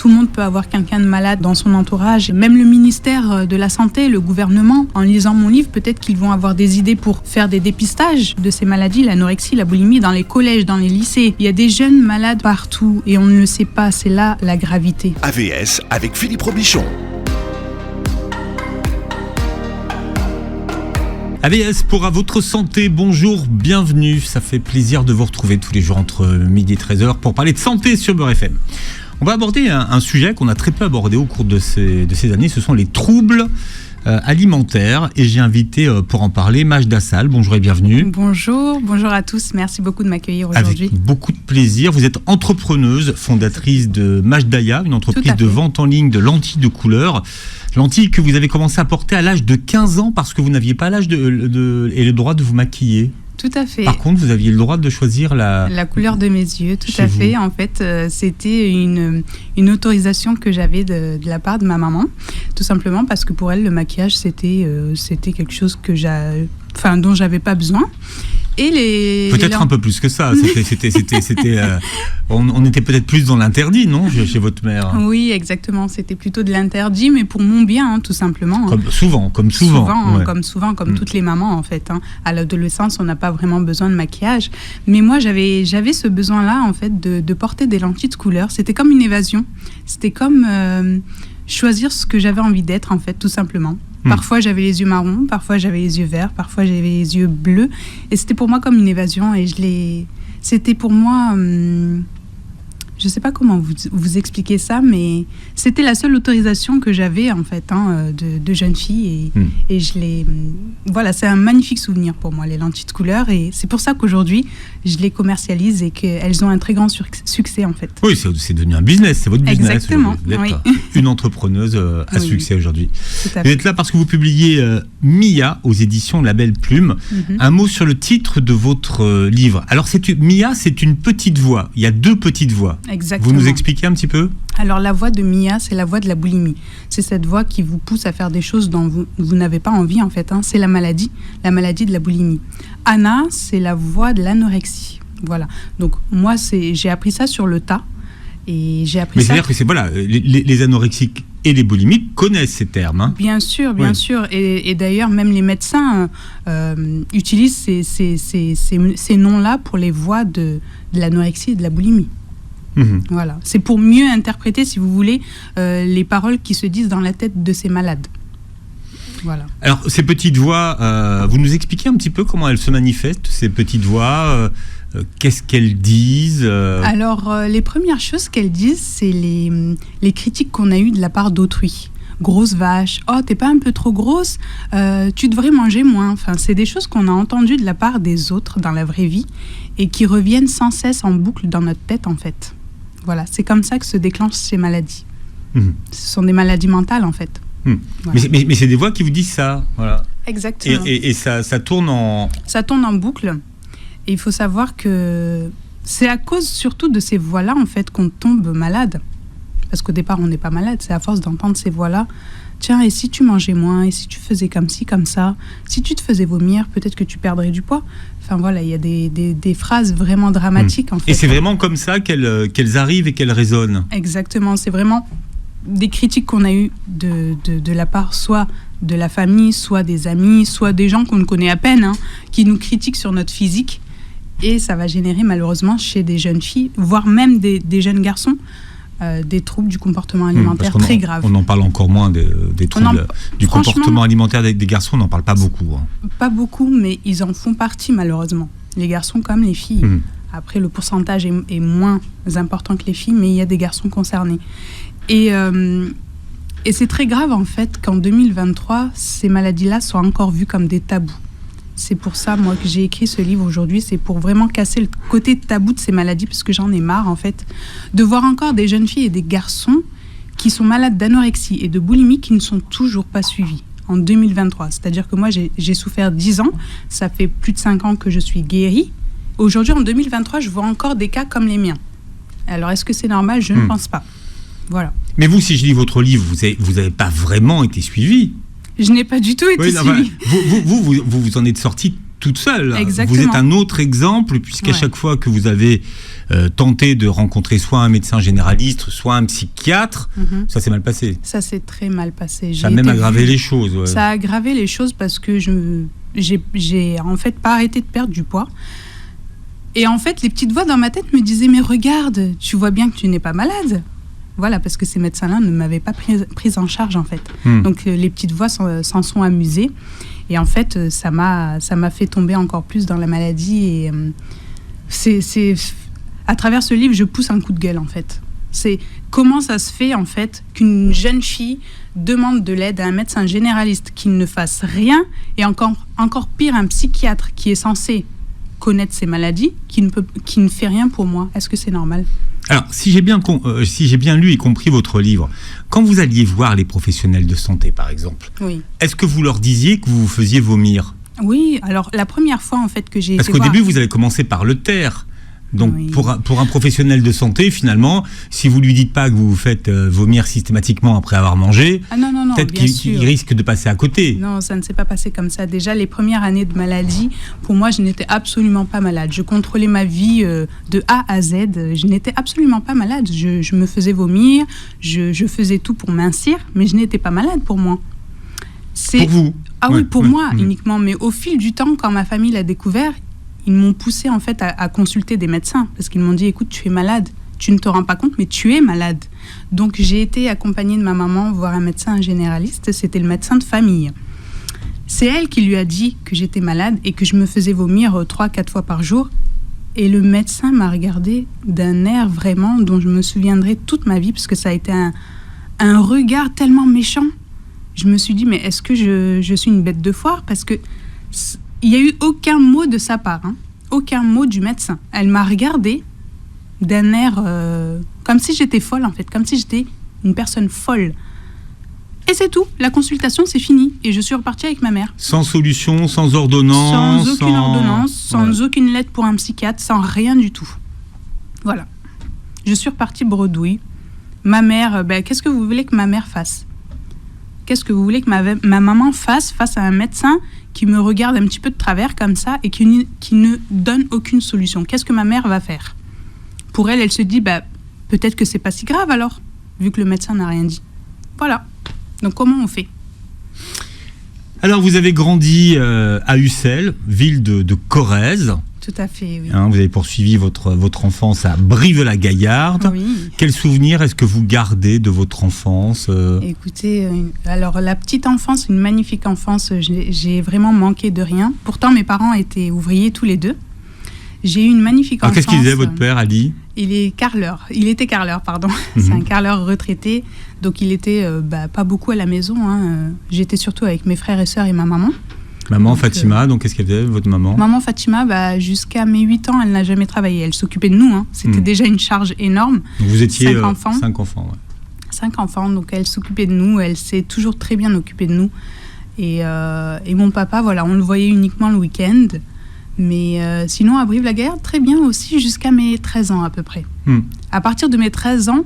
tout le monde peut avoir quelqu'un de malade dans son entourage. Même le ministère de la Santé, le gouvernement, en lisant mon livre, peut-être qu'ils vont avoir des idées pour faire des dépistages de ces maladies, l'anorexie, la boulimie, dans les collèges, dans les lycées. Il y a des jeunes malades partout et on ne le sait pas, c'est là la gravité. AVS avec Philippe Robichon. AVS pour À Votre Santé, bonjour, bienvenue. Ça fait plaisir de vous retrouver tous les jours entre midi et 13h pour parler de santé sur Beurre FM. On va aborder un sujet qu'on a très peu abordé au cours de ces années, ce sont les troubles alimentaires. Et j'ai invité pour en parler Majda Sall, bonjour et bienvenue. Bonjour à tous, merci beaucoup de m'accueillir aujourd'hui. Avec beaucoup de plaisir, vous êtes entrepreneuse, fondatrice de Majdaya, une entreprise de vente en ligne de lentilles de couleur. Lentilles que vous avez commencé à porter à l'âge de 15 ans parce que vous n'aviez pas l'âge et le droit de vous maquiller. Tout à fait. Par contre, vous aviez le droit de choisir la couleur de mes yeux, tout à fait. En fait, c'était une autorisation que j'avais de la part de ma maman, tout simplement parce que pour elle, le maquillage, c'était quelque chose dont j'avais pas besoin. Et peut-être un peu plus que ça. On était peut-être plus dans l'interdit, non, chez votre mère. Oui, exactement. C'était plutôt de l'interdit, mais pour mon bien, tout simplement. Comme souvent. Comme toutes les mamans, en fait. À l'adolescence, on n'a pas vraiment besoin de maquillage. Mais moi, j'avais ce besoin-là, en fait, de porter des lentilles de couleur. C'était comme une évasion. C'était comme choisir ce que j'avais envie d'être, en fait, tout simplement. Parfois, j'avais les yeux marrons, parfois, j'avais les yeux verts, parfois, j'avais les yeux bleus. Et c'était pour moi comme une évasion. Et c'était pour moi... je ne sais pas comment vous expliquer ça, mais c'était la seule autorisation que j'avais, en fait, de jeune fille. Et je l'ai... Voilà, c'est un magnifique souvenir pour moi, les lentilles de couleur. Et c'est pour ça qu'aujourd'hui, je les commercialise et qu'elles ont un très grand succès, en fait. Oui, c'est devenu un business, c'est votre business. Exactement, vous êtes une entrepreneuse à succès aujourd'hui. Vous êtes là parce que vous publiez Mia aux éditions La Belle Plume. Un mot sur le titre de votre livre. Alors, Mia, c'est une petite voix. Il y a deux petites voix. Exactement. Vous nous expliquez un petit peu ? Alors, la voix de Mia, c'est la voix de la boulimie. C'est cette voix qui vous pousse à faire des choses dont vous n'avez pas envie, en fait. C'est la maladie de la boulimie. Anna, c'est la voix de l'anorexie. Voilà. Donc, moi, j'ai appris ça sur le tas. Et j'ai appris ça... c'est-à-dire que les anorexiques et les boulimiques connaissent ces termes. Bien sûr. Et d'ailleurs, même les médecins utilisent ces noms-là pour les voix de l'anorexie et de la boulimie. Voilà. C'est pour mieux interpréter, si vous voulez, les paroles qui se disent dans la tête de ces malades. Voilà. Alors, ces petites voix, vous nous expliquez un petit peu comment elles se manifestent, ces petites voix qu'est-ce qu'elles disent Alors, les premières choses qu'elles disent, c'est les critiques qu'on a eues de la part d'autrui. Grosse vache, oh, t'es pas un peu trop grosse, tu devrais manger moins. Enfin, c'est des choses qu'on a entendues de la part des autres dans la vraie vie et qui reviennent sans cesse en boucle dans notre tête, en fait. Voilà, c'est comme ça que se déclenchent ces maladies. Ce sont des maladies mentales, en fait. Voilà. Mais c'est des voix qui vous disent ça, voilà. Exactement. Et ça tourne en... Ça tourne en boucle. Et il faut savoir que c'est à cause surtout de ces voix-là, en fait, qu'on tombe malade. Parce qu'au départ, on n'est pas malade. C'est à force d'entendre ces voix-là. Tiens, et si tu mangeais moins, et si tu faisais comme ci, comme ça, si tu te faisais vomir, peut-être que tu perdrais du poids. Enfin voilà, il y a des phrases vraiment dramatiques, en fait. Et c'est vraiment comme ça qu'elles arrivent et qu'elles résonnent. Exactement, c'est vraiment des critiques qu'on a eues de la part soit de la famille, soit des amis, soit des gens qu'on connaît à peine, qui nous critiquent sur notre physique. Et ça va générer malheureusement chez des jeunes filles, voire même des jeunes garçons, des troubles du comportement alimentaire très graves. On en parle encore moins des troubles du comportement alimentaire des garçons, on n'en parle pas beaucoup. Pas beaucoup, mais ils en font partie malheureusement. Les garçons comme les filles. Après, le pourcentage est moins important que les filles, mais il y a des garçons concernés. Et c'est très grave en fait qu'en 2023, ces maladies-là soient encore vues comme des tabous. C'est pour ça, moi, que j'ai écrit ce livre aujourd'hui. C'est pour vraiment casser le côté tabou de ces maladies, parce que j'en ai marre, en fait, de voir encore des jeunes filles et des garçons qui sont malades d'anorexie et de boulimie qui ne sont toujours pas suivis en 2023. C'est-à-dire que moi, j'ai souffert 10 ans. Ça fait plus de 5 ans que je suis guérie. Aujourd'hui, en 2023, je vois encore des cas comme les miens. Alors, est-ce que c'est normal ? Je ne pense pas. Voilà. Mais vous, si je lis votre livre, vous n'avez pas vraiment été suivi. Je n'ai pas du tout été suivie. Vous en êtes sorti toute seule. Exactement. Vous êtes un autre exemple, puisqu'à chaque fois que vous avez tenté de rencontrer soit un médecin généraliste, soit un psychiatre, ça s'est mal passé. Ça s'est très mal passé. Ça a même aggravé les choses. Ouais. Ça a aggravé les choses parce que j'ai en fait pas arrêté de perdre du poids. Et en fait, les petites voix dans ma tête me disaient « Mais regarde, tu vois bien que tu n'es pas malade ». Voilà, parce que ces médecins-là ne m'avaient pas prise en charge, en fait. Donc, les petites voix s'en sont amusées. Et en fait, ça m'a fait tomber encore plus dans la maladie. Et à travers ce livre, je pousse un coup de gueule, en fait. C'est comment ça se fait, en fait, qu'une jeune fille demande de l'aide à un médecin généraliste qui ne fasse rien, et encore pire, un psychiatre qui est censé connaître ses maladies, qui ne fait rien pour moi. Est-ce que c'est normal ? Alors, si j'ai bien lu et compris votre livre, quand vous alliez voir les professionnels de santé, par exemple, est-ce que vous leur disiez que vous vous faisiez vomir ? Oui, alors la première fois en fait que j'ai été Parce qu'au début, vous avez commencé par le taire. Donc, pour un professionnel de santé, finalement, si vous lui dites pas que vous vous faites vomir systématiquement après avoir mangé, peut-être qu'il risque de passer à côté. Non, ça ne s'est pas passé comme ça. Déjà, les premières années de maladie, pour moi, je n'étais absolument pas malade. Je contrôlais ma vie de A à Z. Je n'étais absolument pas malade. Je me faisais vomir, je faisais tout pour mincir, mais je n'étais pas malade pour moi. Pour vous ? Ah oui, pour moi uniquement. Mais au fil du temps, quand ma famille l'a découvert, ils m'ont poussé en fait à consulter des médecins parce qu'ils m'ont dit écoute, tu es malade, tu ne te rends pas compte, mais tu es malade. Donc j'ai été accompagnée de ma maman voir un médecin généraliste, c'était le médecin de famille. C'est elle qui lui a dit que j'étais malade et que je me faisais vomir 3-4 fois par jour. Et le médecin m'a regardé d'un air vraiment dont je me souviendrai toute ma vie parce que ça a été un regard tellement méchant. Je me suis dit mais est-ce que je suis une bête de foire parce que il n'y a eu aucun mot de sa part, aucun mot du médecin. Elle m'a regardée d'un air comme si j'étais folle, en fait, comme si j'étais une personne folle. Et c'est tout, la consultation, c'est fini. Et je suis repartie avec ma mère. Sans solution, sans ordonnance. Sans aucune ordonnance, sans aucune lettre pour un psychiatre, sans rien du tout. Voilà. Je suis repartie bredouille. Ma mère, qu'est-ce que vous voulez que ma mère fasse ? Qu'est-ce que vous voulez que ma maman fasse face à un médecin qui me regarde un petit peu de travers comme ça et qui ne donne aucune solution? Qu'est-ce que ma mère va faire? Pour elle, elle se dit, peut-être que c'est pas si grave alors, vu que le médecin n'a rien dit. Voilà. Donc comment on fait? Alors vous avez grandi à Ussel, ville de Corrèze. Tout à fait, oui. Vous avez poursuivi votre enfance à Brive-la-Gaillarde. Oui. Quel souvenir est-ce que vous gardez de votre enfance Écoutez, alors la petite enfance, une magnifique enfance, j'ai vraiment manqué de rien. Pourtant, mes parents étaient ouvriers tous les deux. J'ai eu une magnifique enfance. Qu'est-ce qu'il disait votre père, Ali? Il était carreleur, pardon. C'est un carreleur retraité. Donc il était pas beaucoup à la maison. J'étais surtout avec mes frères et sœurs et ma maman. Maman donc, Fatima, donc qu'est-ce qu'elle faisait, votre maman? Maman Fatima, jusqu'à mes 8 ans, elle n'a jamais travaillé. Elle s'occupait de nous. C'était déjà une charge énorme. Donc vous étiez 5 enfants. 5 enfants, ouais. 5 enfants, donc elle s'occupait de nous. Elle s'est toujours très bien occupée de nous. Et mon papa, on le voyait uniquement le week-end. Mais sinon, à Brive-la-Gaillarde, très bien aussi, jusqu'à mes 13 ans à peu près. À partir de mes 13 ans,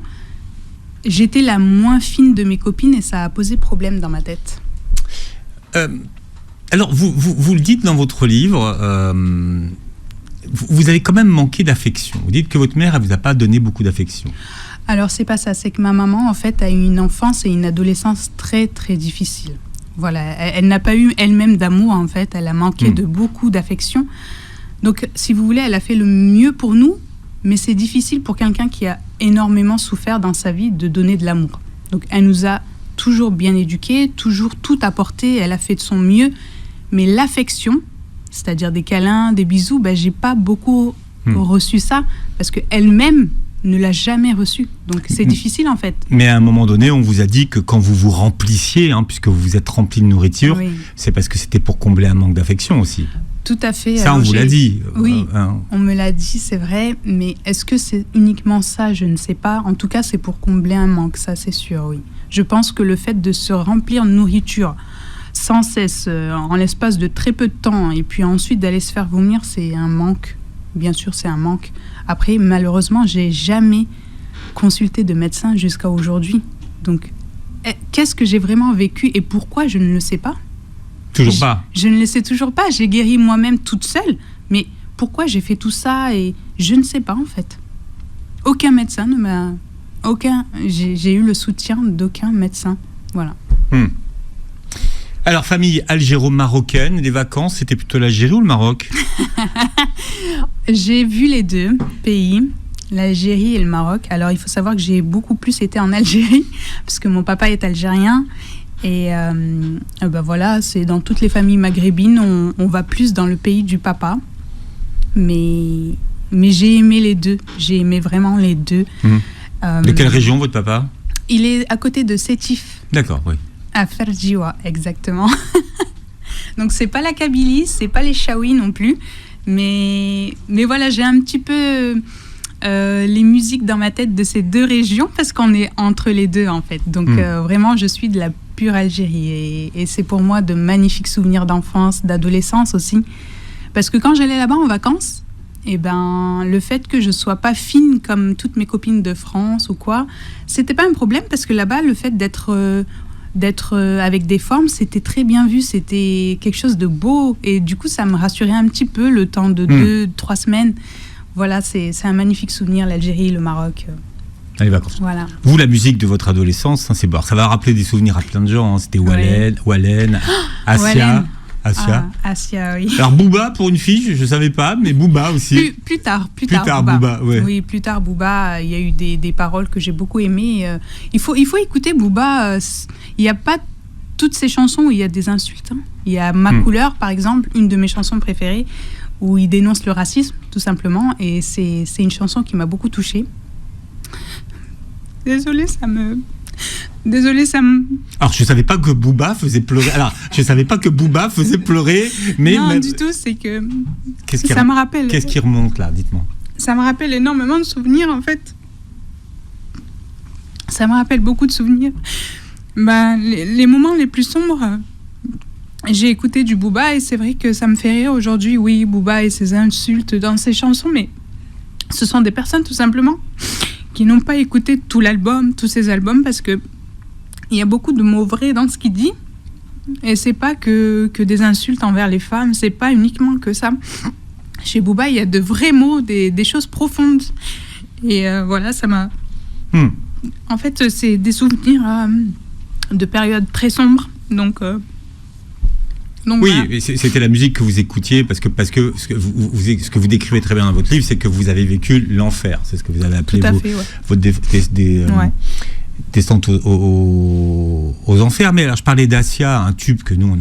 j'étais la moins fine de mes copines et ça a posé problème dans ma tête. Alors, vous le dites dans votre livre, vous avez quand même manqué d'affection. Vous dites que votre mère, elle vous a pas donné beaucoup d'affection. Alors, c'est pas ça. C'est que ma maman, en fait, a eu une enfance et une adolescence très, très difficile. Voilà. Elle n'a pas eu elle-même d'amour, en fait. Elle a manqué de beaucoup d'affection. Donc, si vous voulez, elle a fait le mieux pour nous, mais c'est difficile pour quelqu'un qui a énormément souffert dans sa vie de donner de l'amour. Donc, elle nous a toujours bien éduqués, toujours tout apporté. Elle a fait de son mieux. Mais l'affection, c'est-à-dire des câlins, des bisous, j'ai pas beaucoup reçu ça parce qu'elle-même ne l'a jamais reçu. Donc c'est difficile en fait. Mais à un moment donné, on vous a dit que quand vous vous remplissiez, puisque vous vous êtes rempli de nourriture, c'est parce que c'était pour combler un manque d'affection aussi. Tout à fait. Ça, alors, on vous l'a dit. Oui, on me l'a dit, c'est vrai. Mais est-ce que c'est uniquement ça? Je ne sais pas. En tout cas, c'est pour combler un manque, ça c'est sûr, oui. Je pense que le fait de se remplir de nourriture sans cesse, en l'espace de très peu de temps, et puis ensuite d'aller se faire vomir, c'est un manque. Bien sûr, c'est un manque. Après, malheureusement, j'ai jamais consulté de médecin jusqu'à aujourd'hui. Donc, qu'est-ce que j'ai vraiment vécu et pourquoi, je ne le sais pas. Toujours pas. Je ne le sais toujours pas. J'ai guéri moi-même toute seule. Mais pourquoi j'ai fait tout ça et je ne sais pas en fait. Aucun médecin ne m'a... J'ai eu le soutien d'aucun médecin. Voilà. Alors, famille algéro-marocaine, les vacances, c'était plutôt l'Algérie ou le Maroc? J'ai vu les deux pays, l'Algérie et le Maroc. Alors, il faut savoir que j'ai beaucoup plus été en Algérie, parce que mon papa est algérien. Et voilà, c'est dans toutes les familles maghrébines, on va plus dans le pays du papa. Mais j'ai aimé les deux. J'ai aimé vraiment les deux. De quelle région, votre papa? Il est à côté de Sétif. D'accord, oui. À Ferjiwa, exactement. Donc, c'est pas la Kabylie, c'est pas les Chaouis non plus. Mais voilà, j'ai un petit peu les musiques dans ma tête de ces deux régions parce qu'on est entre les deux, en fait. Donc, vraiment, je suis de la pure Algérie. Et c'est pour moi de magnifiques souvenirs d'enfance, d'adolescence aussi. Parce que quand j'allais là-bas en vacances, le fait que je sois pas fine comme toutes mes copines de France ou quoi, c'était pas un problème parce que là-bas, le fait d'être avec des formes, c'était très bien vu, c'était quelque chose de beau et du coup, ça me rassurait un petit peu le temps de 2-3 semaines. Voilà, c'est un magnifique souvenir, l'Algérie, le Maroc. Les vacances. Voilà. Vous, la musique de votre adolescence, ça va rappeler des souvenirs à plein de gens. C'était Wallen, Asia. Asia, oui. Alors Booba pour une fille, je savais pas, mais Booba aussi. Plus tard, Booba. Ouais. Oui, plus tard Booba. Il y a eu des paroles que j'ai beaucoup aimées. Il faut écouter Booba. Il n'y a pas toutes ces chansons où il y a des insultes. Il y a Ma couleur, par exemple, une de mes chansons préférées, où il dénonce le racisme, tout simplement. Et c'est une chanson qui m'a beaucoup touchée. Désolée, ça me... Alors, je savais pas que Booba faisait pleurer. Mais non, du tout, c'est que ça me rappelle... Qu'est-ce qui remonte, là? Dites-moi. Ça me rappelle énormément de souvenirs, en fait. Ça me rappelle beaucoup de souvenirs. Les moments les plus sombres, j'ai écouté du Booba et c'est vrai que ça me fait rire aujourd'hui. Oui, Booba et ses insultes dans ses chansons, mais ce sont des personnes, tout simplement, qui n'ont pas écouté tout l'album, tous ces albums, parce que il y a beaucoup de mots vrais dans ce qu'il dit. Et c'est pas que des insultes envers les femmes, c'est pas uniquement que ça. Chez Booba, il y a de vrais mots, des choses profondes. Et voilà, ça m'a... En fait, c'est des souvenirs de périodes très sombres. Donc oui, voilà. C'était la musique que vous écoutiez parce que ce que vous décrivez très bien dans votre livre, c'est que vous avez vécu l'enfer. C'est ce que vous avez appelé votre descente aux enfers. Mais alors, je parlais d'Asia, un tube que nous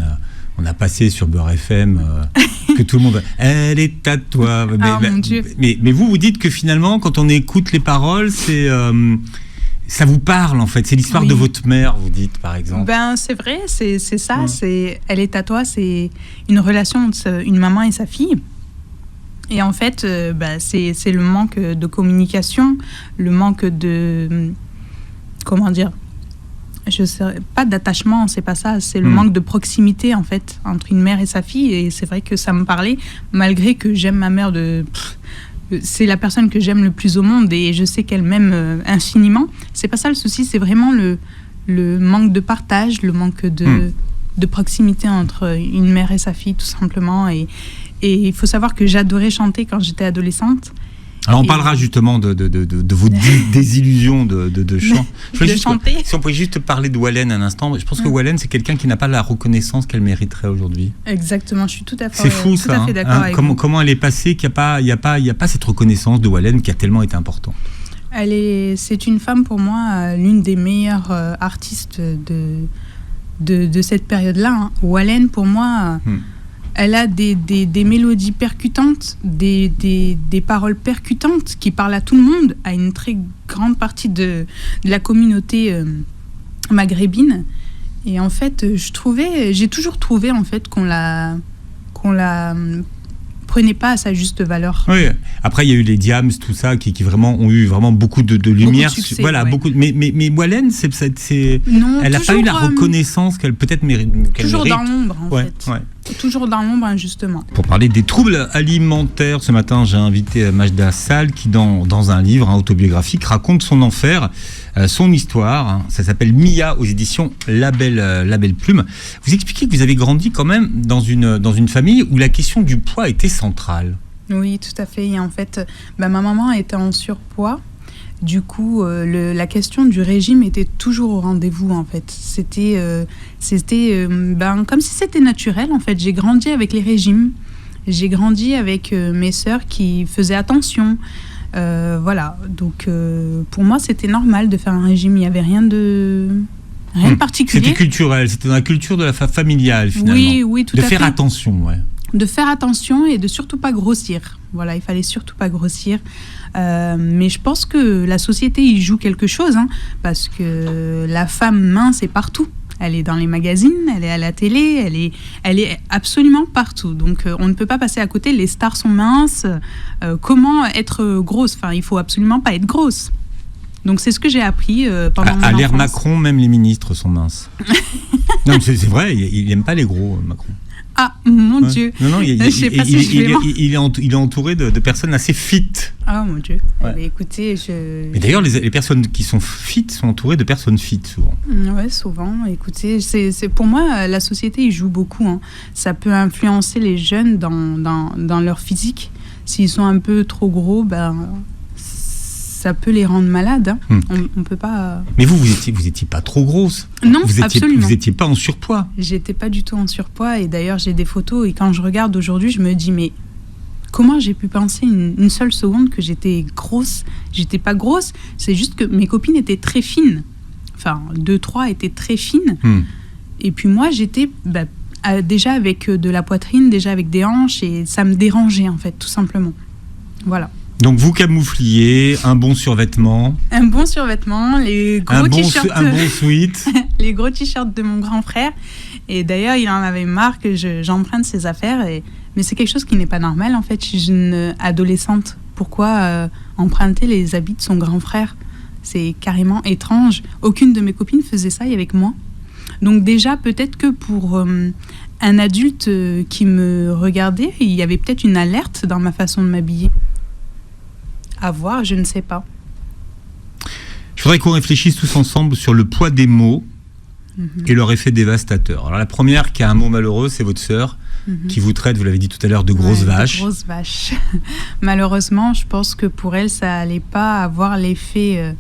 on a passé sur Beurre FM, que tout le monde... Elle est à toi. Mon Dieu. Mais vous dites que finalement, quand on écoute les paroles, c'est... ça vous parle en fait, c'est l'histoire de votre mère, vous dites par exemple. C'est vrai, c'est ça, Elle est à toi, c'est une relation entre une maman et sa fille. Et en fait, c'est le manque de communication, le manque de... Comment dire ? Je sais pas d'attachement, c'est pas ça, c'est le manque de proximité en fait entre une mère et sa fille. Et c'est vrai que ça me parlait, malgré que j'aime ma mère c'est la personne que j'aime le plus au monde et je sais qu'elle m'aime infiniment. C'est pas ça le souci, c'est vraiment le manque de partage, le manque de proximité entre une mère et sa fille, tout simplement. Et il faut savoir que j'adorais chanter quand j'étais adolescente. Alors on parlera justement de vos désillusions de chant. Chanter. Si on pouvait juste parler de Wallen un instant, je pense que Wallen c'est quelqu'un qui n'a pas la reconnaissance qu'elle mériterait aujourd'hui. Exactement, je suis tout à fait d'accord. C'est fou ça. D'accord avec vous. Comment elle est passée, qu'il n'y a pas cette reconnaissance de Wallen qui a tellement été importante. C'est une femme pour moi, l'une des meilleures artistes de cette période-là. Wallen pour moi. Elle a des mélodies percutantes, des paroles percutantes qui parlent à tout le monde, à une très grande partie de la communauté maghrébine. Et en fait, j'ai toujours trouvé en fait qu'on la prenait pas à sa juste valeur. Oui. Après, il y a eu les Diams, tout ça, qui vraiment ont eu vraiment beaucoup de lumière. Beaucoup de succès, voilà, beaucoup. Mais Wallen, elle n'a pas eu la reconnaissance qu'elle peut-être mérite. Toujours dans l'ombre, en fait. Ouais. Toujours dans l'ombre, injustement. Pour parler des troubles alimentaires, ce matin, j'ai invité Majda Sall qui, dans un livre autobiographique, raconte son enfer, son histoire. Ça s'appelle Mia aux éditions Label Plume. Vous expliquez que vous avez grandi quand même dans une famille où la question du poids était centrale. Oui, tout à fait. Et en fait, ma maman était en surpoids. Du coup, la question du régime était toujours au rendez-vous, en fait. C'était comme si c'était naturel, en fait. J'ai grandi avec les régimes. J'ai grandi avec mes sœurs qui faisaient attention. Voilà. Donc, pour moi, c'était normal de faire un régime. Il n'y avait rien de particulier. C'était culturel. C'était dans la culture de la familiale, finalement. Oui, tout à fait. De faire attention, ouais. De faire attention et de surtout pas grossir. Voilà, il fallait surtout pas grossir. Mais je pense que la société y joue quelque chose, parce que la femme mince est partout. Elle est dans les magazines, elle est à la télé, elle est absolument partout. Donc on ne peut pas passer à côté. Les stars sont minces. Comment être grosse ? Enfin, il faut absolument pas être grosse. Donc c'est ce que j'ai appris pendant mon enfance. À l'ère Macron, même les ministres sont minces. Non, c'est vrai, il n'aime pas les gros, Macron. Ah, mon Dieu. Non, il est entouré de personnes assez fit. Ah, mon Dieu. Ouais. Mais écoutez, Mais d'ailleurs, les personnes qui sont fit sont entourées de personnes fit, souvent. Oui, souvent. Écoutez, c'est pour moi, la société y joue beaucoup. Ça peut influencer les jeunes dans leur physique. S'ils sont un peu trop gros, ça peut les rendre malades. On peut pas... Mais vous étiez pas trop grosse. Non, absolument. Vous étiez pas en surpoids. J'étais pas du tout en surpoids. Et d'ailleurs, j'ai des photos. Et quand je regarde aujourd'hui, je me dis, mais comment j'ai pu penser une seule seconde que j'étais grosse ? J'étais pas grosse. C'est juste que mes copines étaient très fines. Enfin, 2-3 étaient très fines. Et puis moi, j'étais déjà avec de la poitrine, déjà avec des hanches. Et ça me dérangeait, en fait, tout simplement. Voilà. Donc vous camoufliez, un bon survêtement. Un bon survêtement, les gros t-shirts. Un bon sweat. Les gros t-shirts de mon grand frère. Et d'ailleurs, il en avait marre que j'emprunte ses affaires. Mais c'est quelque chose qui n'est pas normal, en fait, chez une adolescente. Pourquoi emprunter les habits de son grand frère ? C'est carrément étrange. Aucune de mes copines faisait ça avec moi. Donc déjà, peut-être que pour un adulte qui me regardait, il y avait peut-être une alerte dans ma façon de m'habiller. À voir, je ne sais pas. Je voudrais qu'on réfléchisse tous ensemble sur le poids des mots et leur effet dévastateur. Alors la première qui a un mot malheureux, c'est votre sœur, qui vous traite, vous l'avez dit tout à l'heure, de grosse vache. De grosse vache. Malheureusement, je pense que pour elle, ça n'allait pas avoir l'effet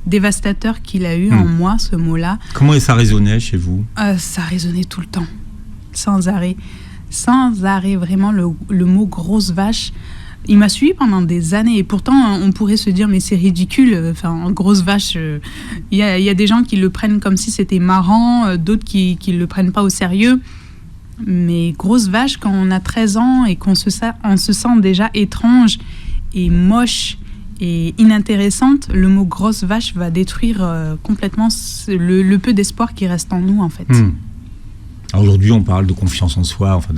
dévastateur qu'il a eu en moi, ce mot-là. Comment ça résonnait chez vous ? Ça résonnait tout le temps, sans arrêt. Sans arrêt, vraiment, le mot grosse vache. Il m'a suivi pendant des années et pourtant on pourrait se dire mais c'est ridicule, enfin grosse vache, il y a des gens qui le prennent comme si c'était marrant, d'autres qui le prennent pas au sérieux, mais grosse vache, quand on a 13 ans et on se sent déjà étrange et moche et inintéressante, le mot grosse vache va détruire complètement le peu d'espoir qui reste en nous, en fait. Alors aujourd'hui on parle de confiance en soi, enfin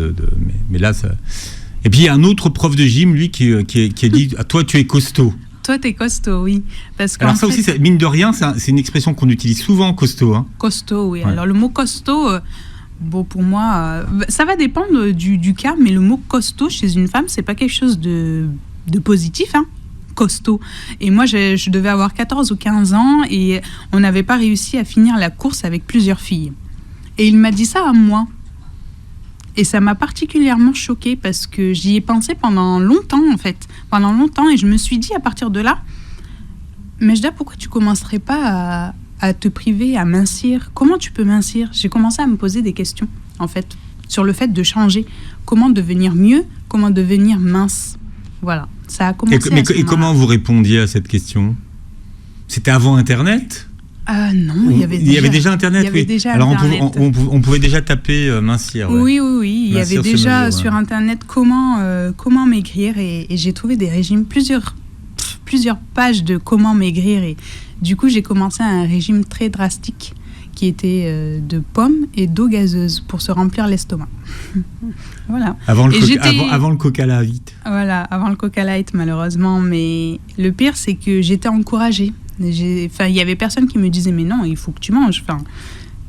mais là ça... Et puis il y a un autre prof de gym, lui, qui a dit « Toi, tu es costaud ». Toi, t'es costaud, oui. Parce alors ça aussi, mine de rien, c'est une expression qu'on utilise souvent, costaud. Costaud, oui. Ouais. Alors le mot costaud, pour moi, ça va dépendre du cas, mais le mot costaud chez une femme, c'est pas quelque chose de positif, costaud. Et moi, je devais avoir 14 ou 15 ans et on n'avait pas réussi à finir la course avec plusieurs filles. Et il m'a dit ça à moi. Et ça m'a particulièrement choquée parce que j'y ai pensé pendant longtemps, en fait. Pendant longtemps, et je me suis dit à partir de là, Majda, pourquoi tu commencerais pas à te priver, à mincir ? Comment tu peux mincir ? J'ai commencé à me poser des questions, en fait, sur le fait de changer. Comment devenir mieux ? Comment devenir mince ? Voilà, ça a commencé Et comment vous répondiez à cette question ? C'était avant Internet ? Non, il y avait déjà Internet. Il y avait déjà alors Internet. on pouvait déjà taper mincir. Ouais. Oui. Il y avait déjà sur Internet comment maigrir et j'ai trouvé des régimes, plusieurs pages de comment maigrir et du coup j'ai commencé un régime très drastique qui était de pommes et d'eau gazeuse pour se remplir l'estomac. Voilà. Avant le Coca Light. Voilà, avant le Coca Light malheureusement, mais le pire c'est que j'étais encouragée. Il y avait personne qui me disait mais non, il faut que tu manges.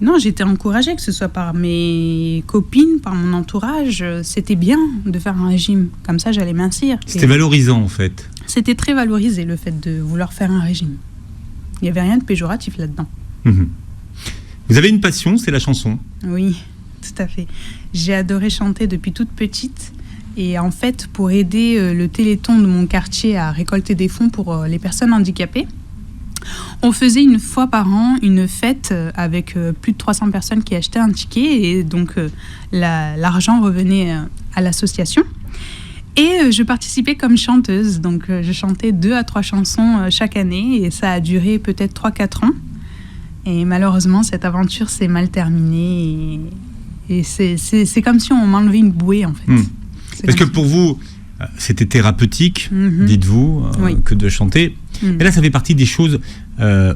Non, j'étais encouragée, que ce soit par mes copines, par mon entourage. C'était bien de faire un régime. Comme ça, j'allais mincir. C'était valorisant, en fait. C'était très valorisé, le fait de vouloir faire un régime. Il n'y avait rien de péjoratif là-dedans. Vous avez une passion, c'est la chanson. Oui, tout à fait. J'ai adoré chanter depuis toute petite. Et en fait, pour aider le Téléthon de mon quartier à récolter des fonds pour les personnes handicapées, on faisait une fois par an une fête avec plus de 300 personnes qui achetaient un ticket. Et donc, l'argent revenait à l'association. Et je participais comme chanteuse. Donc, je chantais 2 à 3 chansons chaque année. Et ça a duré peut-être 3-4 ans. Et malheureusement, cette aventure s'est mal terminée. Et c'est comme si on m'enlevait une bouée, en fait. Parce que pour vous, c'était thérapeutique, dites-vous, oui. que de chanter. Mais là, ça fait partie des choses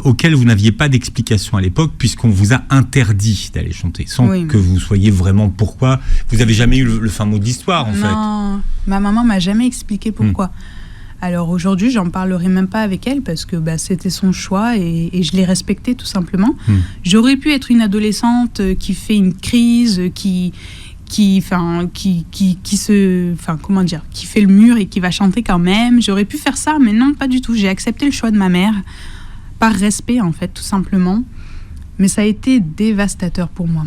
auxquelles vous n'aviez pas d'explication à l'époque, puisqu'on vous a interdit d'aller chanter, sans que vous soyez vraiment pourquoi. Vous n'avez jamais eu le fin mot d'histoire, en fait. Non, ma maman m'a jamais expliqué pourquoi. Alors aujourd'hui, j'en parlerai même pas avec elle, parce que c'était son choix et je l'ai respecté, tout simplement. J'aurais pu être une adolescente qui fait une crise, qui fait le mur et qui va chanter quand même. J'aurais pu faire ça, mais non, pas du tout. J'ai accepté le choix de ma mère, par respect, en fait, tout simplement. Mais ça a été dévastateur pour moi.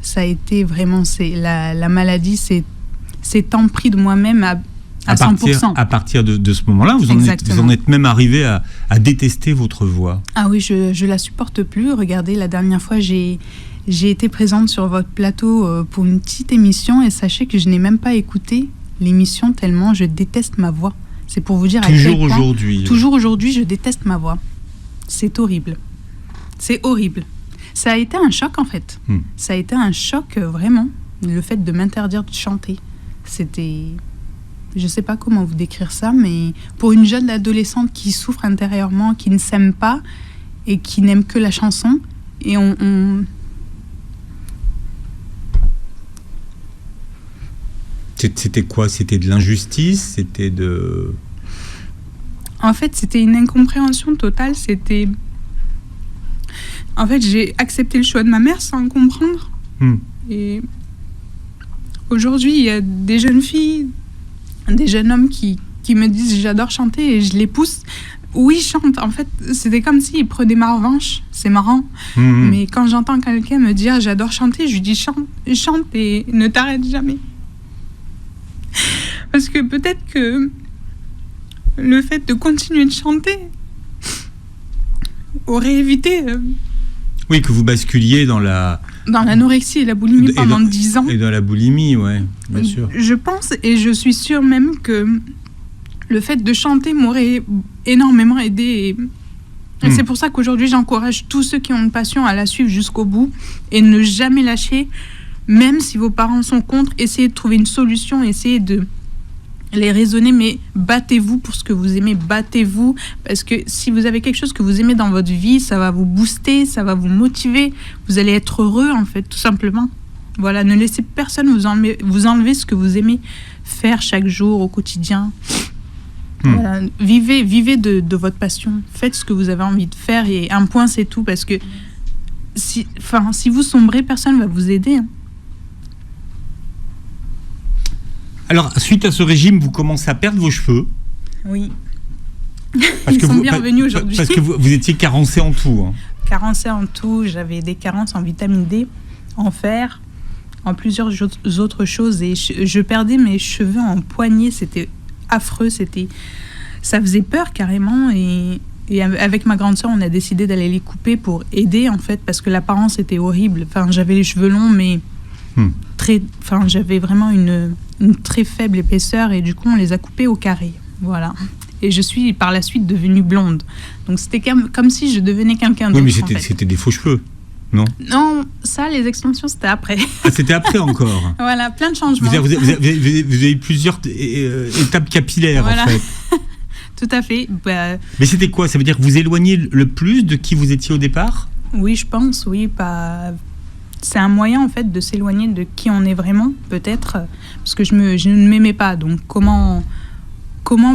Ça a été vraiment... La maladie s'est empris de moi-même à 100%. À partir de ce moment-là, vous en êtes même arrivé à détester votre voix. Ah oui, je la supporte plus. Regardez, la dernière fois, j'ai été présente sur votre plateau pour une petite émission et sachez que je n'ai même pas écouté l'émission tellement je déteste ma voix. C'est pour vous dire à quel point... Toujours aujourd'hui, je déteste ma voix. C'est horrible. C'est horrible. Ça a été un choc, en fait. Ça a été un choc, vraiment, le fait de m'interdire de chanter. C'était... Je ne sais pas comment vous décrire ça, mais pour une jeune adolescente qui souffre intérieurement, qui ne s'aime pas et qui n'aime que la chanson, et C'était quoi? C'était de l'injustice? C'était de... En fait, c'était une incompréhension totale. C'était... En fait, j'ai accepté le choix de ma mère sans comprendre. Et aujourd'hui, il y a des jeunes filles, des jeunes hommes qui me disent « j'adore chanter » et je les pousse. Oui, chante. En fait, c'était comme s'ils prenaient ma revanche. C'est marrant. Mais quand j'entends quelqu'un me dire « j'adore chanter », je lui dis « chante et ne t'arrête jamais ». Parce que peut-être que le fait de continuer de chanter aurait évité... Oui, que vous basculiez dans l'anorexie et la boulimie pendant 10 ans. Et dans la boulimie, ouais, bien sûr. Je pense, et je suis sûre même que le fait de chanter m'aurait énormément aidé. Et c'est pour ça qu'aujourd'hui, j'encourage tous ceux qui ont une passion à la suivre jusqu'au bout et ne jamais lâcher, même si vos parents sont contre. Essayez de trouver une solution, essayez de les raisonner, mais battez-vous pour ce que vous aimez, battez-vous, parce que si vous avez quelque chose que vous aimez dans votre vie, ça va vous booster, ça va vous motiver, vous allez être heureux, en fait, tout simplement. Voilà, ne laissez personne vous enlever ce que vous aimez faire chaque jour, au quotidien. Voilà, vivez de votre passion, faites ce que vous avez envie de faire, et un point, c'est tout, parce que si vous sombrez, personne ne va vous aider, hein. Alors, suite à ce régime, vous commencez à perdre vos cheveux. Oui. Ils sont bien revenus aujourd'hui. Parce que vous étiez carencé en tout. Hein. Carencé en tout, j'avais des carences en vitamine D, en fer, en plusieurs autres choses. Et je perdais mes cheveux en poignée, c'était affreux, ça faisait peur carrément. Et avec ma grande sœur, on a décidé d'aller les couper pour aider, en fait, parce que l'apparence était horrible. Enfin, j'avais les cheveux longs, mais... j'avais vraiment une très faible épaisseur et du coup on les a coupés au carré, voilà. Et je suis par la suite devenue blonde, donc c'était comme si je devenais quelqu'un d'autre. Oui, mais c'était des faux cheveux, non? Non, ça, les extensions, c'était après. Ah, c'était après encore. Voilà, plein de changements. Vous avez plusieurs étapes capillaires, voilà. En fait. Tout à fait. Mais c'était quoi? Ça veut dire que vous éloignez le plus de qui vous étiez au départ? Oui, je pense, oui, c'est un moyen, en fait, de s'éloigner de qui on est vraiment, peut-être, parce que je ne m'aimais pas. Donc, comment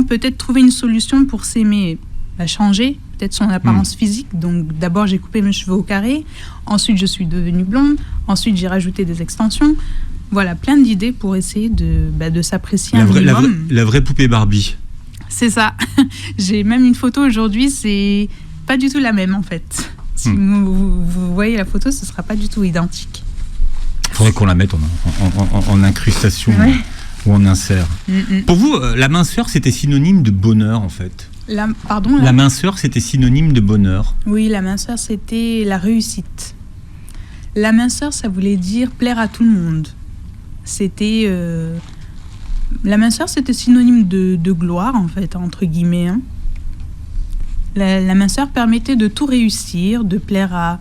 peut-être trouver une solution pour s'aimer? Changer, peut-être son apparence physique. Donc d'abord j'ai coupé mes cheveux au carré, ensuite je suis devenue blonde, ensuite j'ai rajouté des extensions. Voilà, plein d'idées pour essayer de s'apprécier un minimum. La vraie poupée Barbie. C'est ça. J'ai même une photo aujourd'hui, c'est pas du tout la même en fait. Si vous voyez la photo, ce sera pas du tout identique. Il faudrait qu'on la mette en incrustation ou en insert. Pour vous, la minceur, c'était synonyme de bonheur en fait. La minceur, c'était synonyme de bonheur. Oui, la minceur, c'était la réussite. La minceur, ça voulait dire plaire à tout le monde. La minceur, c'était synonyme de gloire, en fait, entre guillemets. Hein. La minceur permettait de tout réussir, de plaire à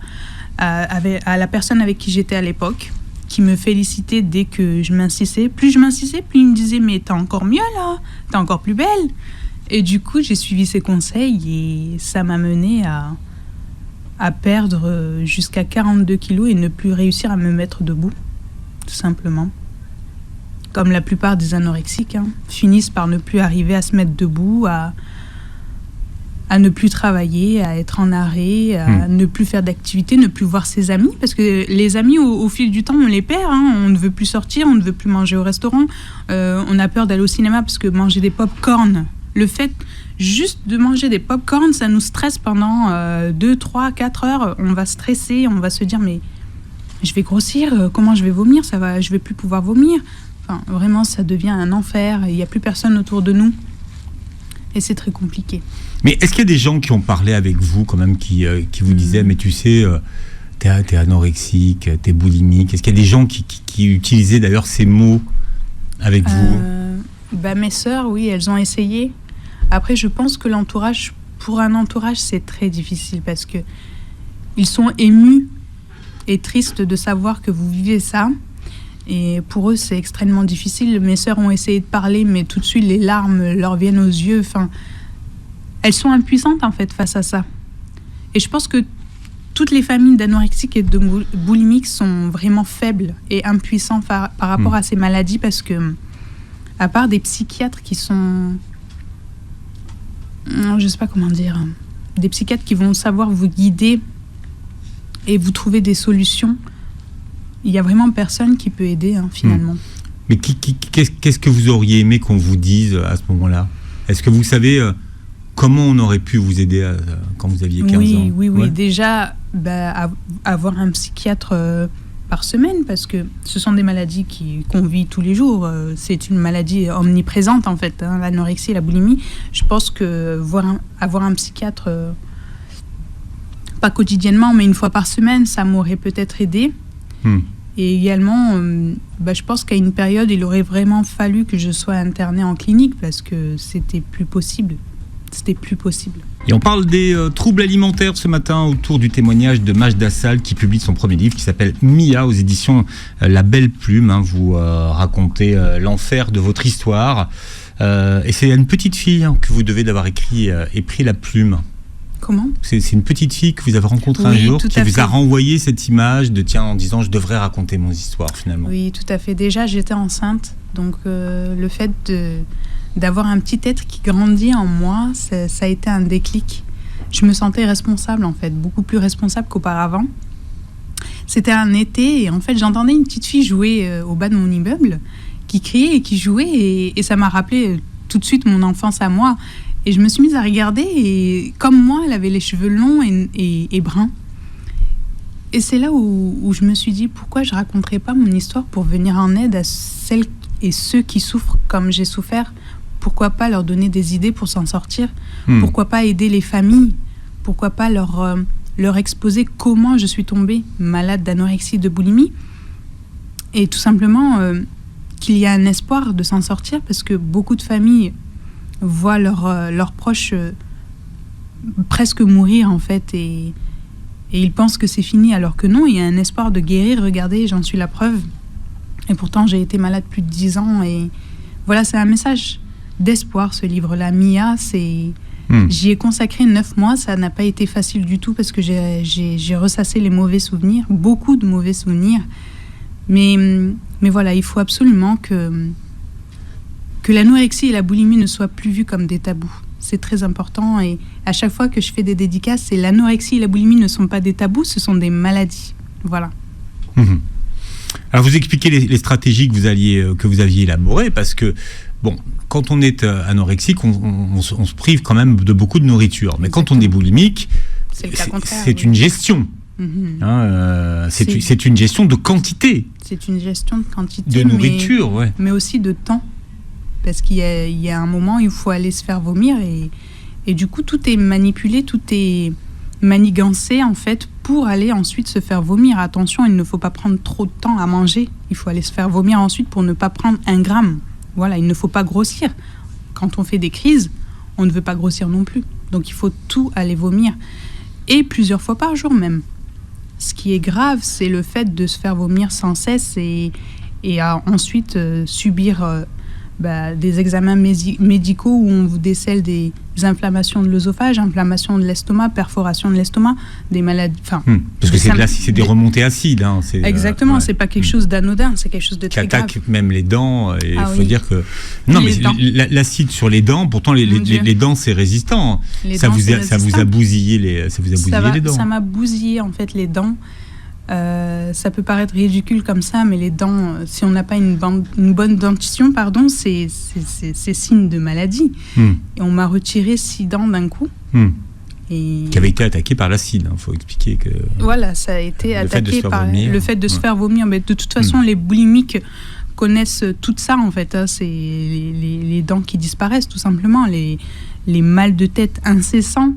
la personne avec qui j'étais à l'époque, qui me félicitait dès que je mincissais. Plus je mincissais, plus il me disait « Mais t'es encore mieux, là, t'es encore plus belle !» Et du coup, j'ai suivi ses conseils et ça m'a mené à perdre jusqu'à 42 kilos et ne plus réussir à me mettre debout, tout simplement. Comme la plupart des anorexiques, finissent par ne plus arriver à se mettre debout, à ne plus travailler, à être en arrêt, à ne plus faire d'activité, ne plus voir ses amis. Parce que les amis, au fil du temps, on les perd. On ne veut plus sortir, on ne veut plus manger au restaurant. On a peur d'aller au cinéma parce que manger des pop-corn, le fait juste de manger des pop-corn, ça nous stresse pendant 2, 3, 4 heures. On va stresser, on va se dire « Mais je vais grossir, comment je vais vomir ? Je ne vais plus pouvoir vomir. » Enfin, vraiment, ça devient un enfer. Il n'y a plus personne autour de nous. Et c'est très compliqué. Mais est-ce qu'il y a des gens qui ont parlé avec vous, quand même, qui vous disaient « Mais tu sais, t'es anorexique, t'es boulimique ». Est-ce qu'il y a des gens qui utilisaient d'ailleurs ces mots avec vous ? Mes sœurs, oui, elles ont essayé. Après, je pense que pour un entourage, c'est très difficile parce que ils sont émus et tristes de savoir que vous vivez ça. Et pour eux, c'est extrêmement difficile. Mes sœurs ont essayé de parler, mais tout de suite, les larmes leur viennent aux yeux. Enfin, elles sont impuissantes, en fait, face à ça. Et je pense que toutes les familles d'anorexiques et de boulimiques sont vraiment faibles et impuissants par rapport à ces maladies parce que, à part des psychiatres qui sont... Je ne sais pas comment dire. Des psychiatres qui vont savoir vous guider et vous trouver des solutions... Il n'y a vraiment personne qui peut aider, finalement. Mais qu'est-ce que vous auriez aimé qu'on vous dise à ce moment-là ? Est-ce que vous savez comment on aurait pu vous aider quand vous aviez 15 ans ? Oui. Ouais. Déjà, avoir un psychiatre par semaine, parce que ce sont des maladies qu'on vit tous les jours. C'est une maladie omniprésente, en fait, l'anorexie et la boulimie. Je pense que avoir un psychiatre, pas quotidiennement, mais une fois par semaine, ça m'aurait peut-être aidé. Et également, je pense qu'à une période, il aurait vraiment fallu que je sois internée en clinique parce que c'était plus possible. Et on parle des troubles alimentaires ce matin autour du témoignage de Majda Sall qui publie son premier livre qui s'appelle Mia aux éditions La Belle Plume. Vous racontez l'enfer de votre histoire. Et c'est à une petite fille que vous devez d'avoir écrit et pris la plume. Comment ? C'est une petite fille que vous avez rencontrée un jour qui vous a renvoyé cette image en disant je devrais raconter mon histoire finalement. Oui, tout à fait. Déjà, j'étais enceinte. Donc, le fait d'avoir un petit être qui grandit en moi, ça a été un déclic. Je me sentais responsable en fait, beaucoup plus responsable qu'auparavant. C'était un été et en fait, j'entendais une petite fille jouer au bas de mon immeuble qui criait et qui jouait et ça m'a rappelé tout de suite mon enfance à moi. Et je me suis mise à regarder et comme moi, elle avait les cheveux longs et bruns. Et c'est là où je me suis dit, pourquoi je ne raconterais pas mon histoire pour venir en aide à celles et ceux qui souffrent comme j'ai souffert ? Pourquoi pas leur donner des idées pour s'en sortir ? Pourquoi pas aider les familles ? Pourquoi pas leur exposer comment je suis tombée malade d'anorexie et de boulimie ? Et tout simplement qu'il y a un espoir de s'en sortir parce que beaucoup de familles voient leurs proches presque mourir en fait et ils pensent que c'est fini alors que non, il y a un espoir de guérir. Regardez, j'en suis la preuve et pourtant j'ai été malade plus de 10 ans et voilà, c'est un message d'espoir ce livre-là. Mia, j'y ai consacré 9 mois, ça n'a pas été facile du tout parce que j'ai ressassé les mauvais souvenirs, beaucoup de mauvais souvenirs, mais voilà, il faut absolument que l'anorexie et la boulimie ne soient plus vues comme des tabous. C'est très important. Et à chaque fois que je fais des dédicaces, c'est l'anorexie et la boulimie ne sont pas des tabous, ce sont des maladies. Voilà. Alors vous expliquez les stratégies que vous aviez élaborées, parce que bon, quand on est anorexique, on se prive quand même de beaucoup de nourriture. Mais quand on est boulimique, c'est une gestion. C'est une gestion de quantité. C'est une gestion de quantité. De nourriture, mais aussi de temps. Parce qu'il y a un moment où il faut aller se faire vomir et du coup, tout est manipulé, tout est manigancé en fait pour aller ensuite se faire vomir. Attention, il ne faut pas prendre trop de temps à manger. Il faut aller se faire vomir ensuite pour ne pas prendre 1 gramme. Voilà, il ne faut pas grossir. Quand on fait des crises, on ne veut pas grossir non plus. Donc il faut tout aller vomir. Et plusieurs fois par jour même. Ce qui est grave, c'est le fait de se faire vomir sans cesse et ensuite subir des examens médicaux où on vous décèle des inflammations de l'œsophage, inflammation de l'estomac, perforation de l'estomac, des maladies... Parce que c'est des remontées acides. Exactement, c'est pas quelque chose d'anodin, c'est quelque chose de très grave. Qui attaque même les dents, et il faut dire que... Non, mais l'acide sur les dents, pourtant les dents c'est résistant. Ça vous a bousillé les dents. Ça m'a bousillé en fait les dents. Ça peut paraître ridicule comme ça, mais les dents, si on n'a pas une bonne dentition, c'est signe de maladie. Et on m'a retiré 6 dents d'un coup. Qui avait été attaqué par l'acide, il faut expliquer que... Voilà, ça a été attaqué par le fait de se faire vomir. Mais de toute façon, les boulimiques connaissent tout ça, en fait. C'est les dents qui disparaissent, tout simplement. Les mal de tête incessants.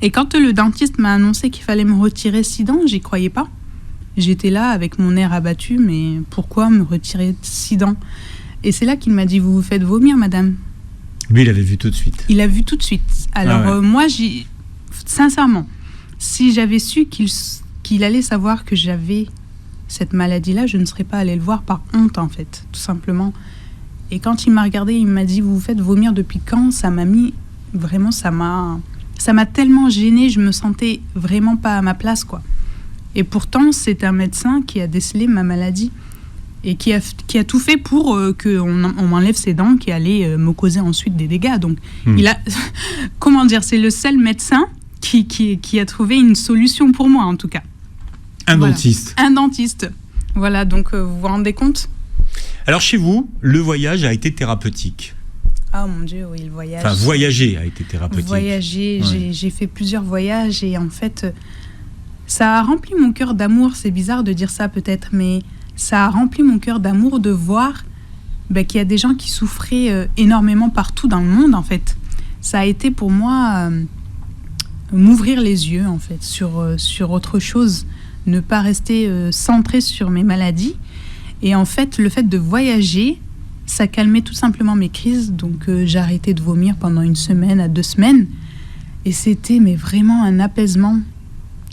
Et quand le dentiste m'a annoncé qu'il fallait me retirer 6 dents, j'y croyais pas. J'étais là avec mon air abattu, mais pourquoi me retirer 6 dents ? Et c'est là qu'il m'a dit, vous vous faites vomir, madame. Lui, il avait vu tout de suite. Il a vu tout de suite. Alors moi, sincèrement, si j'avais su qu'il allait savoir que j'avais cette maladie-là, je ne serais pas allée le voir par honte, en fait, tout simplement. Et quand il m'a regardé, il m'a dit, vous vous faites vomir depuis quand ? Ça m'a mis... Vraiment, ça m'a tellement gênée, je me sentais vraiment pas à ma place, quoi. Et pourtant, c'est un médecin qui a décelé ma maladie et qui a tout fait pour qu'on m'enlève ses dents qui allaient me causer ensuite des dégâts. Donc, il a... Comment dire ? C'est le seul médecin qui a trouvé une solution pour moi, en tout cas. Dentiste. Un dentiste. Voilà, donc vous vous rendez compte ? Alors, chez vous, le voyage a été thérapeutique. Ah mon Dieu, oui, le voyage. Enfin, voyager a été thérapeutique. Voyager, j'ai fait plusieurs voyages et en fait, ça a rempli mon cœur d'amour. C'est bizarre de dire ça peut-être, mais ça a rempli mon cœur d'amour de voir qu'il y a des gens qui souffraient énormément partout dans le monde, en fait. Ça a été pour moi m'ouvrir les yeux, en fait, sur autre chose. Ne pas rester centré sur mes maladies. Et en fait, le fait de voyager... Ça calmait tout simplement mes crises, donc j'ai arrêté de vomir pendant 1 semaine à 2 semaines. Et c'était vraiment un apaisement.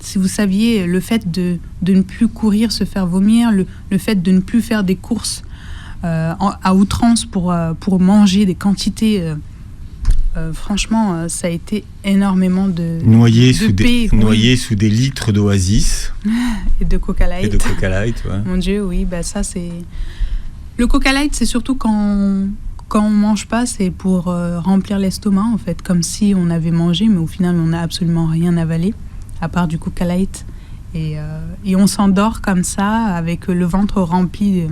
Si vous saviez, le fait de ne plus courir, se faire vomir, le fait de ne plus faire des courses à outrance pour manger des quantités... franchement, ça a été énormément de paix. Noyé sous des litres d'Oasis. Et de Coca Light. Ouais. Mon Dieu, oui, ça c'est... Le Coca Light, c'est surtout quand on mange pas, c'est pour remplir l'estomac, en fait, comme si on avait mangé, mais au final, on n'a absolument rien avalé, à part du Coca Light. Et on s'endort comme ça, avec le ventre rempli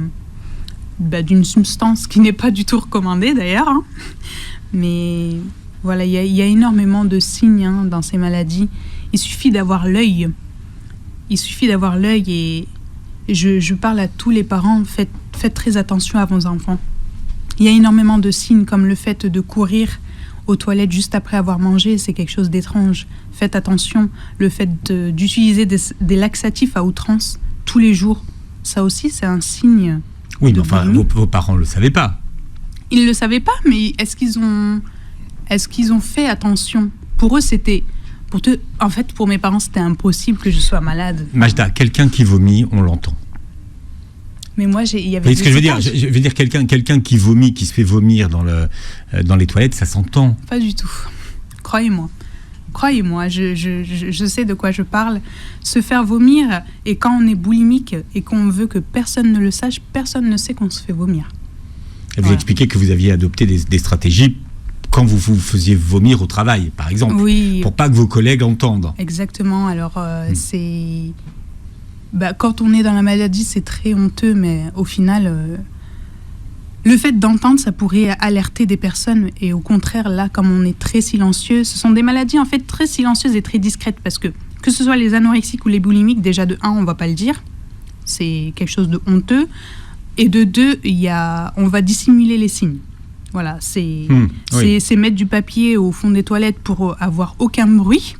d'une substance qui n'est pas du tout recommandée, d'ailleurs. Hein. Mais voilà, il y a énormément de signes dans ces maladies. Il suffit d'avoir l'œil. Et je parle à tous les parents, faites très attention à vos enfants. Il y a énormément de signes comme le fait de courir aux toilettes juste après avoir mangé, c'est quelque chose d'étrange. Faites attention, le fait d'utiliser des laxatifs à outrance tous les jours, ça aussi c'est un signe. Oui, mais enfin, vos parents ne le savaient pas. Ils ne le savaient pas, mais est-ce qu'ils ont fait attention ? Pour eux, c'était... En fait, pour mes parents, c'était impossible que je sois malade. Majda, quelqu'un qui vomit, on l'entend. Mais moi, il y avait... Ce que je veux dire, quelqu'un qui vomit, qui se fait vomir dans les toilettes, ça s'entend. Pas du tout. Croyez-moi, je sais de quoi je parle. Se faire vomir, et quand on est boulimique et qu'on veut que personne ne le sache, personne ne sait qu'on se fait vomir. Et vous expliquez que vous aviez adopté des stratégies quand vous vous faisiez vomir au travail, par exemple, Oui. pour pas que vos collègues entendent. Exactement. Alors, quand on est dans la maladie, c'est très honteux, mais au final, le fait d'entendre, ça pourrait alerter des personnes. Et au contraire, là, comme on est très silencieux, ce sont des maladies en fait très silencieuses et très discrètes, parce que ce soit les anorexiques ou les boulimiques, déjà de 1, on va pas le dire. C'est quelque chose de honteux. Et de 2, on va dissimuler les signes. Voilà, c'est mettre du papier au fond des toilettes pour avoir aucun bruit.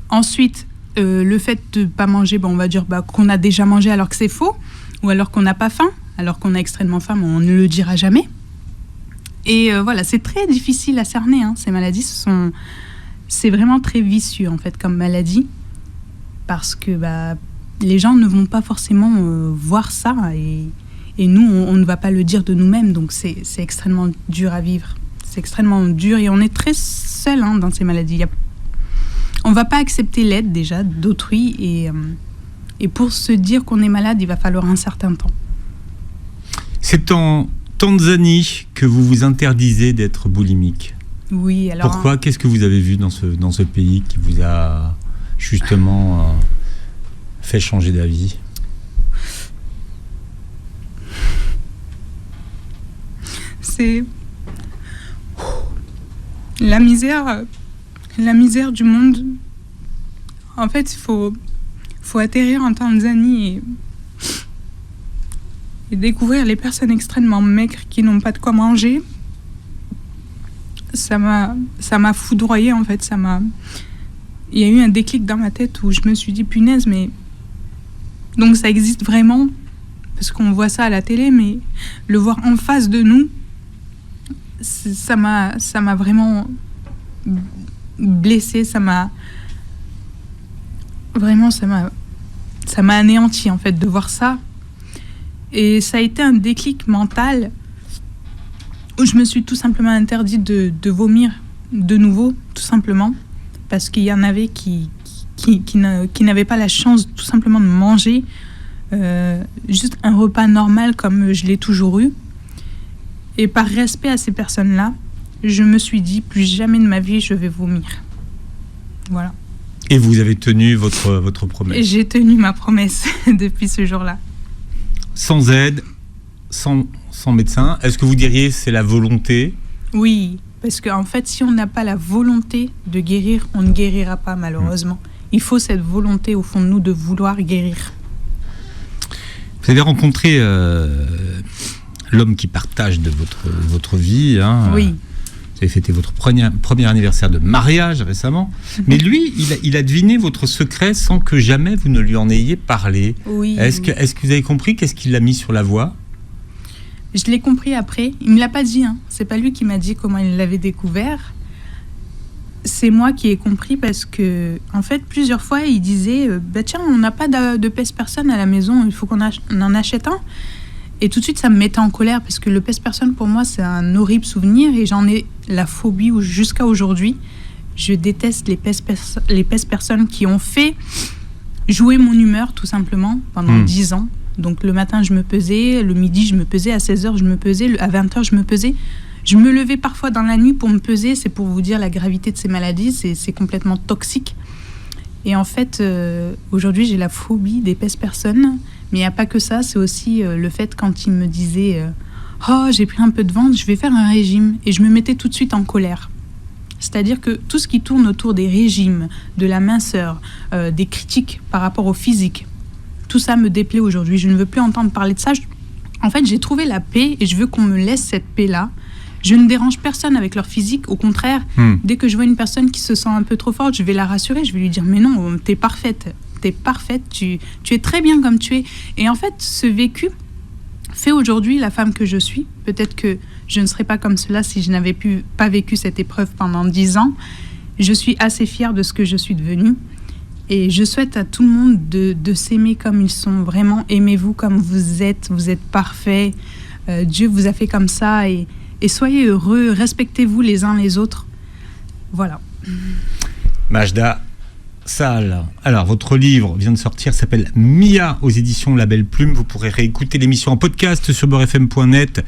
Ensuite, le fait de ne pas manger, on va dire qu'on a déjà mangé alors que c'est faux, ou alors qu'on n'a pas faim, alors qu'on a extrêmement faim, mais on ne le dira jamais. Et voilà, c'est très difficile à cerner, ces maladies. C'est vraiment très vicieux, en fait, comme maladie, parce que les gens ne vont pas forcément voir ça, et nous, on ne va pas le dire de nous-mêmes, donc c'est extrêmement dur à vivre. C'est extrêmement dur, et on est très seul dans ces maladies. On ne va pas accepter l'aide, déjà, d'autrui, et pour se dire qu'on est malade, il va falloir un certain temps. C'est en Tanzanie que vous vous interdisez d'être boulimique. Oui, alors... Pourquoi ? Qu'est-ce que vous avez vu dans ce pays qui vous a justement fait changer d'avis ? C'est la misère du monde. En fait, il faut atterrir en Tanzanie et découvrir les personnes extrêmement maigres qui n'ont pas de quoi manger. Ça m'a foudroyée, en fait. Il y a eu un déclic dans ma tête où je me suis dit, punaise, mais donc ça existe vraiment, parce qu'on voit ça à la télé, mais le voir en face de nous, ça m'a vraiment blessée, ça m'a anéanti, en fait, de voir ça. Et ça a été un déclic mental où je me suis tout simplement interdit de vomir de nouveau, tout simplement, parce qu'il y en avait qui n'avaient pas la chance tout simplement de manger juste un repas normal comme je l'ai toujours eu. Et par respect à ces personnes-là, je me suis dit, plus jamais de ma vie, je vais vomir. Voilà. Et vous avez tenu votre promesse ? Et j'ai tenu ma promesse depuis ce jour-là. Sans aide, sans médecin, est-ce que vous diriez c'est la volonté ? Oui, parce qu'en fait, si on n'a pas la volonté de guérir, on ne guérira pas, malheureusement. Il faut cette volonté au fond de nous de vouloir guérir. Vous avez rencontré l'homme qui partage de votre vie. Oui. Vous avez fêté votre premier anniversaire de mariage récemment. Mais lui, il a deviné votre secret sans que jamais vous ne lui en ayez parlé. Oui. Est-ce que vous avez compris qu'est-ce qu'il a mis sur la voie ? Je l'ai compris après. Il ne me l'a pas dit. C'est pas lui qui m'a dit comment il l'avait découvert. C'est moi qui ai compris parce que, en fait, plusieurs fois, il disait tiens, on n'a pas de pèse-personne à la maison, il faut qu'on en achète un. Et tout de suite, ça me mettait en colère parce que le pèse-personne, pour moi, c'est un horrible souvenir et j'en ai la phobie jusqu'à aujourd'hui. Je déteste les pèse-personnes qui ont fait jouer mon humeur, tout simplement, pendant 10 ans. Donc, le matin, je me pesais, le midi, je me pesais, à 16h, je me pesais, à 20h, je me pesais. Je me levais parfois dans la nuit pour me peser. C'est pour vous dire la gravité de ces maladies. C'est complètement toxique. Et en fait, aujourd'hui, j'ai la phobie des pèse-personnes. Mais il n'y a pas que ça, c'est aussi le fait quand il me disait oh, j'ai pris un peu de ventre, je vais faire un régime. Et je me mettais tout de suite en colère. C'est-à-dire que tout ce qui tourne autour des régimes, de la minceur, des critiques par rapport au physique, tout ça me déplaît aujourd'hui. Je ne veux plus entendre parler de ça. En fait, j'ai trouvé la paix et je veux qu'on me laisse cette paix-là. Je ne dérange personne avec leur physique. Au contraire, dès que je vois une personne qui se sent un peu trop forte, je vais la rassurer. Je vais lui dire mais non, t'es parfaite. T'es parfaite, tu es très bien comme tu es. Et en fait, ce vécu fait aujourd'hui la femme que je suis. Peut-être que je ne serais pas comme cela si je n'avais pas vécu cette épreuve pendant 10 ans. Je suis assez fière de ce que je suis devenue. Et je souhaite à tout le monde de s'aimer comme ils sont. Vraiment, aimez-vous comme vous êtes parfait. Dieu vous a fait comme ça et soyez heureux, respectez-vous les uns les autres. Voilà. Majda, Salle. Alors, votre livre vient de sortir, s'appelle Mia aux éditions La Belle Plume. Vous pourrez réécouter l'émission en podcast sur beurrefm.net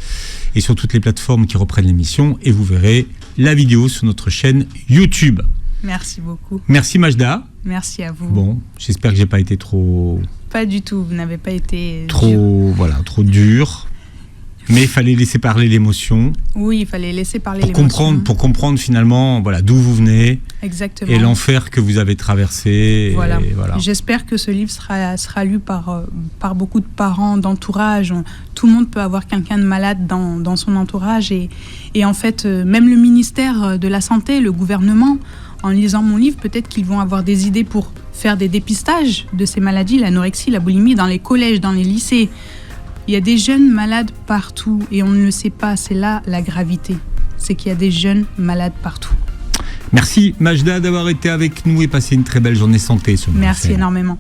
et sur toutes les plateformes qui reprennent l'émission. Et vous verrez la vidéo sur notre chaîne YouTube. Merci beaucoup. Merci Majda. Merci à vous. Bon, j'espère que j'ai pas été trop... Pas du tout, vous n'avez pas été... Trop dur. Mais il fallait laisser parler l'émotion. Oui, il fallait laisser parler l'émotion. Pour comprendre finalement d'où vous venez. Exactement. Et l'enfer que vous avez traversé. Voilà. Et voilà. J'espère que ce livre sera lu par beaucoup de parents, d'entourage. Tout le monde peut avoir quelqu'un de malade dans son entourage. Et en fait, même le ministère de la Santé, le gouvernement, en lisant mon livre, peut-être qu'ils vont avoir des idées pour faire des dépistages de ces maladies, l'anorexie, la boulimie, dans les collèges, dans les lycées. Il y a des jeunes malades partout et on ne le sait pas, c'est là la gravité. C'est qu'il y a des jeunes malades partout. Merci Majda d'avoir été avec nous et passé une très belle journée santé. Merci énormément.